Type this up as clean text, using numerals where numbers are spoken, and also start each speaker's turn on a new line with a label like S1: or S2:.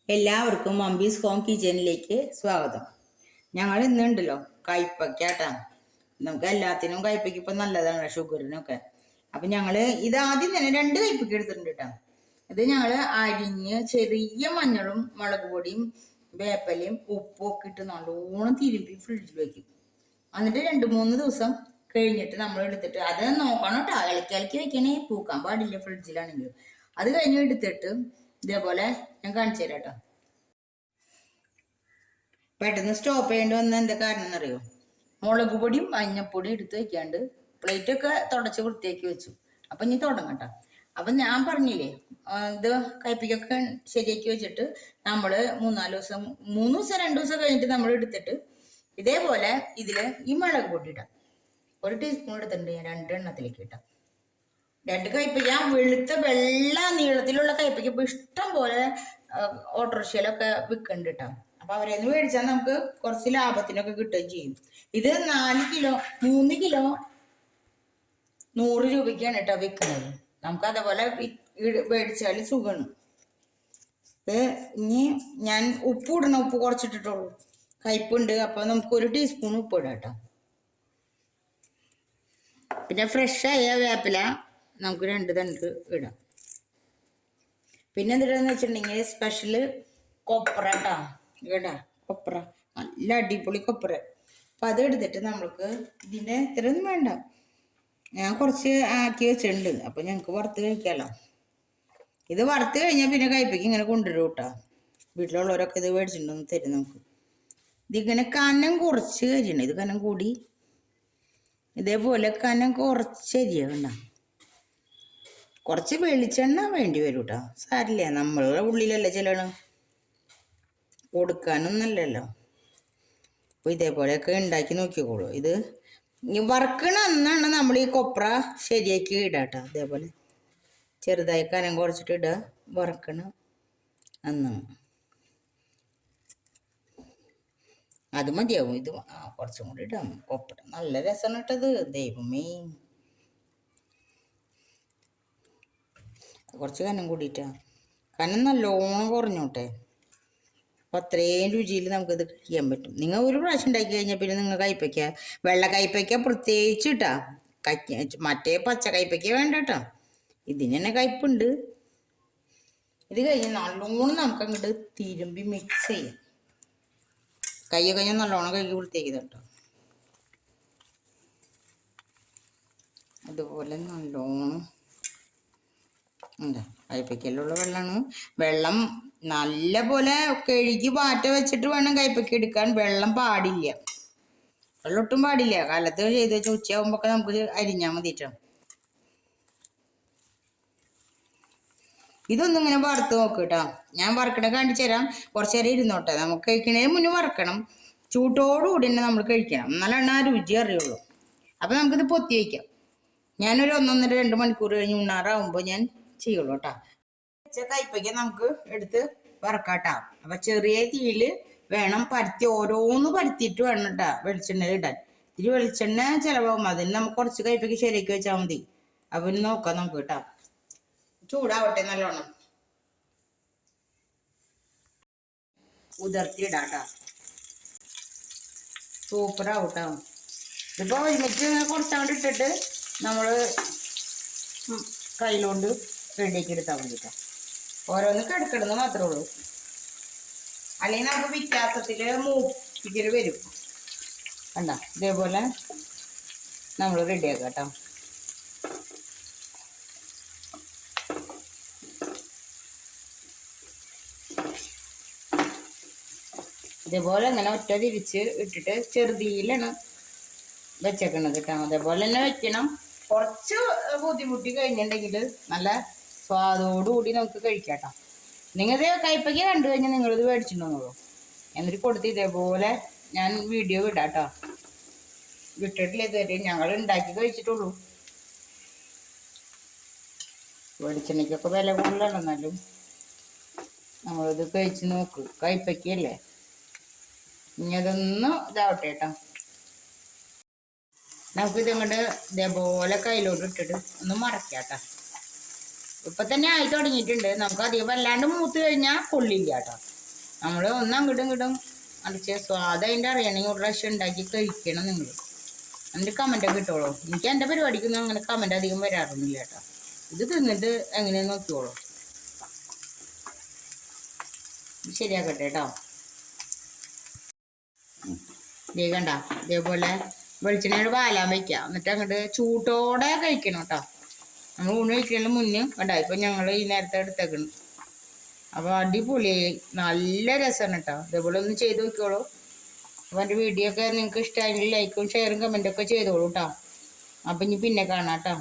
S1: എല്ലാവർക്കും മമ്പീസ് ഹോം കിച്ചണിലേക്ക് സ്വാഗതം. ഞങ്ങൾ ഇന്നുണ്ടല്ലോ കയ്പ്പയ്ക്കാട്ടാ. നമുക്ക് എല്ലാത്തിനും കയ്പ്പയ്ക്ക് ഇപ്പം നല്ലതാണ്, ഷുഗറിനൊക്കെ. അപ്പം ഞങ്ങൾ ഇത് ആദ്യം തന്നെ 2 കയ്പ്പയ്ക്ക് എടുത്തിട്ടുണ്ട് കേട്ടോ. ഇത് ഞങ്ങൾ അരിഞ്ഞ് ചെറിയ മഞ്ഞളും മുളക് പൊടിയും വേപ്പലയും ഉപ്പും ഒക്കെ ഇട്ട് നല്ലോണം തിരുമ്പി ഫ്രിഡ്ജിൽ വെക്കും. എന്നിട്ട് 2-3 ദിവസം കഴിഞ്ഞിട്ട് നമ്മൾ എടുത്തിട്ട് അത് നോക്കണം കേട്ടോ. ഇളക്കി വെക്കണേ, പൂക്കാൻ പാടില്ല ഫ്രിഡ്ജിലാണെങ്കിൽ. അത് കഴിഞ്ഞ് എടുത്തിട്ട് ഇതേപോലെ ഞാൻ കാണിച്ചു തരാം കേട്ടോ. പെട്ടെന്ന് സ്റ്റോപ്പ് ചെയ്യേണ്ടി വന്ന എന്താ കാരണം എന്നറിയോ? മുളക് പൊടിയും മഞ്ഞപ്പൊടിയും എടുത്ത് വെക്കാണ്ട് പ്ലേറ്റൊക്കെ തുടച്ച് വൃത്തിയാക്കി വെച്ചു. അപ്പം ഇനി തുടങ്ങട്ടോ. അപ്പം ഞാൻ പറഞ്ഞില്ലേ, ഇത് കയ്പ്പിക്കൊക്കെ ശരിയാക്കി വെച്ചിട്ട് നമ്മൾ 3-4 ദിവസം 2 ദിവസം കഴിഞ്ഞിട്ട് നമ്മൾ എടുത്തിട്ട് ഇതേപോലെ ഇതിൽ ഈ മുളക് പൊടി ഇടാം. 1 ടീസ്പൂൺ എടുത്തിട്ടുണ്ട് ഞാൻ 2 എണ്ണത്തിലേക്ക് ഇട്ടാം. 2 കയ്പ്പയ്ക്ക വെളുത്ത വെള്ള നീളത്തിലുള്ള കയ്പ്പയ്ക്ക ഇപ്പം ഇഷ്ടം പോലെ ഓട്ടോറിക്ഷയിലൊക്കെ വിൽക്കുന്നുണ്ട് കേട്ടോ. അപ്പൊ അവരെന്ന് മേടിച്ചാൽ നമുക്ക് കുറച്ച് ലാഭത്തിനൊക്കെ കിട്ടുകയും ചെയ്യും. ഇത് 4 കിലോ 3 കിലോ 100 രൂപയ്ക്കാണ് കേട്ടോ വിൽക്കുന്നത്. നമുക്ക് അതേപോലെ മേടിച്ചാൽ സുഖമാണ്. ഇത് ഇനി ഞാൻ ഉപ്പ് കുറച്ചിട്ടിട്ടുള്ളൂ. കയ്പുണ്ട്, അപ്പൊ നമുക്ക് 1 ടീസ്പൂൺ ഉപ്പ് ഇടാം കേട്ടോ. പിന്നെ ഫ്രഷായ വേപ്പില നമുക്ക് 2 തണ്ട് ഇടാം. പിന്നെ എന്തിട്ടാന്ന് വെച്ചിട്ടുണ്ടെങ്കിൽ സ്പെഷ്യല് കൊപ്ര കേട്ടോ. കേട്ടാ, കൊപ്ര നല്ല അടിപൊളി കൊപ്ര. അപ്പം അത് എടുത്തിട്ട് നമ്മൾക്ക് ഇതിൻ്റെ ഇത്രയൊന്നും വേണ്ട, ഞാൻ കുറച്ച് ആക്കി വെച്ചിട്ടുണ്ട്. അപ്പം ഞങ്ങൾക്ക് വറുത്ത് കഴിക്കാമല്ലോ. ഇത് വറുത്ത് കഴിഞ്ഞാൽ പിന്നെ കയ്പ്പയ്ക്ക് ഇങ്ങനെ കൊണ്ടുവരും കേട്ടോ. വീട്ടിലുള്ളവരൊക്കെ ഇത് മേടിച്ചിട്ടുണ്ടെന്ന് തരും നമുക്ക്. ഇതിങ്ങനെ കനം കുറച്ച് കരിയണം. ഇത് കനം കൂടി ഇതേപോലെ കനം കുറച്ച് അരിയ വേണ്ട. കുറച്ച് വെളിച്ചെണ്ണ വേണ്ടി വരും കേട്ടോ. സാരില്ല, നമ്മളുടെ ഉള്ളിലല്ലേ ചിലണ്, കൊടുക്കാനൊന്നല്ലല്ലോ. അപ്പോൾ ഇതേപോലെയൊക്കെ ഉണ്ടാക്കി നോക്കിക്കോളൂ. ഇത് വറക്കണ അന്നാണ് നമ്മൾ ഈ കൊപ്ര ശരിയാക്കി ഇടുക കേട്ടോ. അതേപോലെ ചെറുതായി കനം കുറച്ചിട്ട് ഇടുക. വറക്കണ അന്ന് അത് മതിയാവും. ഇത് കുറച്ചും കൂടി ഇടാം. കൊപ്ര നല്ല രസമാണ് ഇട്ടത്. ദൈവമേ, കുറച്ച് കനം കൂടിയിട്ടാ. കനം നല്ലോണം കുറഞ്ഞോട്ടെ. അപ്പം അത്രയും രുചിയിൽ നമുക്കിത് കഴിക്കാൻ പറ്റും. നിങ്ങൾ ഒരു പ്രാവശ്യം ഉണ്ടാക്കി കഴിഞ്ഞാൽ പിന്നെ നിങ്ങൾ കയ്പ്പയ്ക്ക, വെള്ള കയ്പ്പയ്ക്ക പ്രത്യേകിച്ച് ഇട്ടാ. മറ്റേ പച്ച കയ്പ്പയ്ക്ക വേണ്ട കേട്ടോ. ഇതിന് തന്നെ കയ്പ്പുണ്ട്. ഇത് കഴിഞ്ഞ് നല്ലോണം നമുക്ക് അങ്ങോട്ട് തിരുമ്പി മിക്സ് ചെയ്യാം. കയ്യൊക്കെ ഞാൻ നല്ലോണം കഴുകി വൃത്തിയാക്കിയത് കേട്ടോ. അതുപോലെ നല്ലോണം എന്താ കയ്പ്പയ്ക്കയിലുള്ള വെള്ളമാണ്. വെള്ളം നല്ല പോലെ കഴുകി പാറ്റ വെച്ചിട്ട് വേണം കയ്പ്പയ്ക്ക എടുക്കാൻ. വെള്ളം പാടില്ല, വെള്ളം ഒട്ടും പാടില്ല. കാലത്ത് ചെയ്ത് വെച്ചാൽ ഉച്ചയാകുമ്പോൾ നമുക്ക് അരിഞ്ഞാൽ മതിട്ടോ. ഇതൊന്നും ഇങ്ങനെ വറുത്ത് നോക്ക് കേട്ടോ. ഞാൻ വറക്കണ കാണിച്ചു തരാം. കുറച്ച് നേരം ഇരുന്നോട്ടെ. നമുക്ക് കഴിക്കണേ മുന്നേ വറക്കണം. ചൂട്ടോടുകൂടി തന്നെ നമ്മൾ കഴിക്കണം, എന്നാലാണ് ആ രുചി അറിയുള്ളൂ. അപ്പം നമുക്കിത് പൊത്തി വയ്ക്കാം. ഞാനൊരു 1-1.5-2 മണിക്കൂർ കഴിഞ്ഞ് ഉണ്ണാറാവുമ്പോൾ ഞാൻ ചെയ്യുള്ളൂ കേട്ടോ. കയ്പ്പയ്ക്ക നമുക്ക് എടുത്ത് വറക്കാട്ടാ. അപ്പം ചെറിയ തീയിൽ വേണം പരത്തി, ഓരോന്ന് പരത്തിയിട്ട് വേണം കേട്ടോ വെളിച്ചെണ്ണയിൽ ഇടാൻ. ഇത്തിരി വെളിച്ചെണ്ണ ചിലവാകും. അതിന് നമുക്ക് കുറച്ച് കയ്പ്പയ്ക്ക ശരിയാക്കി വെച്ചാൽ മതി. അപ്പം നോക്കാം നമുക്ക് കേട്ടോ. ചൂടാവട്ടെ നല്ലോണം. ഉതിർത്തിയിടാം കേട്ടോ. സൂപ്പറാവട്ടോ. ഇതിപ്പോൾ ഒരുമിച്ച് കുറച്ചങ്ങോട്ട് ഇട്ടിട്ട് നമ്മൾ കയ്യിലോണ്ട് റെഡിയാക്കി എടുത്താൽ മതി കേട്ടോ. ഓരോന്ന് കിടക്കിടുന്നത് മാത്രമേ ഉള്ളൂ. അല്ലെങ്കിൽ നമുക്ക് വ്യത്യാസത്തിൽ മൂപ്പിക്കൽ വരും. കണ്ട ഇതേപോലെ നമ്മൾ റെഡിയാക്കാം കേട്ടോ. ഇതേപോലെ ഇങ്ങനെ ഒറ്റ തിരിച്ച് ഇട്ടിട്ട് ചെറുതീയിലാണ് വെച്ചേക്കണത് കേട്ടോ. അതേപോലെ തന്നെ വെക്കണം. കുറച്ച് ബുദ്ധിമുട്ടി കഴിഞ്ഞിട്ടുണ്ടെങ്കിൽ നല്ല സ്വാദോടുകൂടി നമുക്ക് കഴിക്കാം കേട്ടോ. നിങ്ങളിത് കയ്പ്പയ്ക്ക കണ്ടു കഴിഞ്ഞാൽ നിങ്ങളിത് മേടിച്ചിട്ടുണ്ടോന്നുള്ളൂ. എന്നിട്ട് കൊടുത്ത് ഇതേപോലെ ഞാൻ വീഡിയോ വിടാം കേട്ടോ. വിട്ടിട്ടില്ല ഇതുവരെ, ഞങ്ങൾ ഉണ്ടാക്കി കഴിച്ചിട്ടുള്ളൂ. വെളിച്ചെണ്ണയ്ക്കൊക്കെ വില കൂടുതലാണ്, എന്നാലും നമ്മളിത് കഴിച്ച് നോക്ക്. കയ്പ്പയ്ക്കല്ലേ, ഇനി അതൊന്ന് ഇതാവട്ടെ കേട്ടോ. നമുക്കിത് ഇങ്ങോട്ട് ഇതേപോലെ കയ്യിലോട്ട് ഇട്ടിട്ട് ഒന്ന് മറക്കാം കേട്ടോ. ഇപ്പം തന്നെ ആയി തുടങ്ങിയിട്ടുണ്ട്. നമുക്ക് അധികം വല്ലാണ്ട് മൂത്ത് കഴിഞ്ഞാൽ കൊള്ളില്ല കേട്ടോ. നമ്മൾ ഒന്ന് അങ്ങോട്ടും ഇങ്ങോട്ടും അടിച്ച സ്വാദ് അതിൻ്റെ അറിയണമെങ്കിൽ ഒരു പ്രാവശ്യം ഉണ്ടാക്കി കഴിക്കണം നിങ്ങൾ. എന്നിട്ട് കമൻറ്റൊക്കെ ഇട്ടോളൂ. എനിക്ക് എൻ്റെ പരിപാടിക്കൊന്നും അങ്ങനെ കമൻറ്റ് അധികം വരാറൊന്നുമില്ല കേട്ടോ. ഇത് തിന്നിട്ട് എങ്ങനെയാന്ന് നോക്കിയോളൂ. ശരിയാക്കട്ടെ കേട്ടോ. ഇതേ കണ്ട ഇതേപോലെ വെളിച്ചെണ്ണയോട് പാലാൻ വയ്ക്കുക. എന്നിട്ട് അങ്ങോട്ട് ചൂട്ടോടെ കഴിക്കണം കേട്ടോ. നമ്മൾ ഊണ് കഴിക്കുന്നതിന് മുന്നേ കണ്ട ഇപ്പം ഞങ്ങൾ ഈ നേരത്തെ എടുത്തേക്കണം. അപ്പോൾ അടിപൊളിയായി നല്ല രസമാണ് കേട്ടോ. ഇതേപോലെ ഒന്ന് ചെയ്ത് നോക്കിയോളൂ. അപ്പോൾ എൻ്റെ വീഡിയോ ഒക്കെ നിങ്ങൾക്ക് ഇഷ്ടമായെങ്കിൽ ലൈക്കും ഷെയറും കമൻറ്റൊക്കെ ചെയ്തോളൂ കേട്ടോ. അപ്പം ഇനി പിന്നെ കാണാം കേട്ടോ.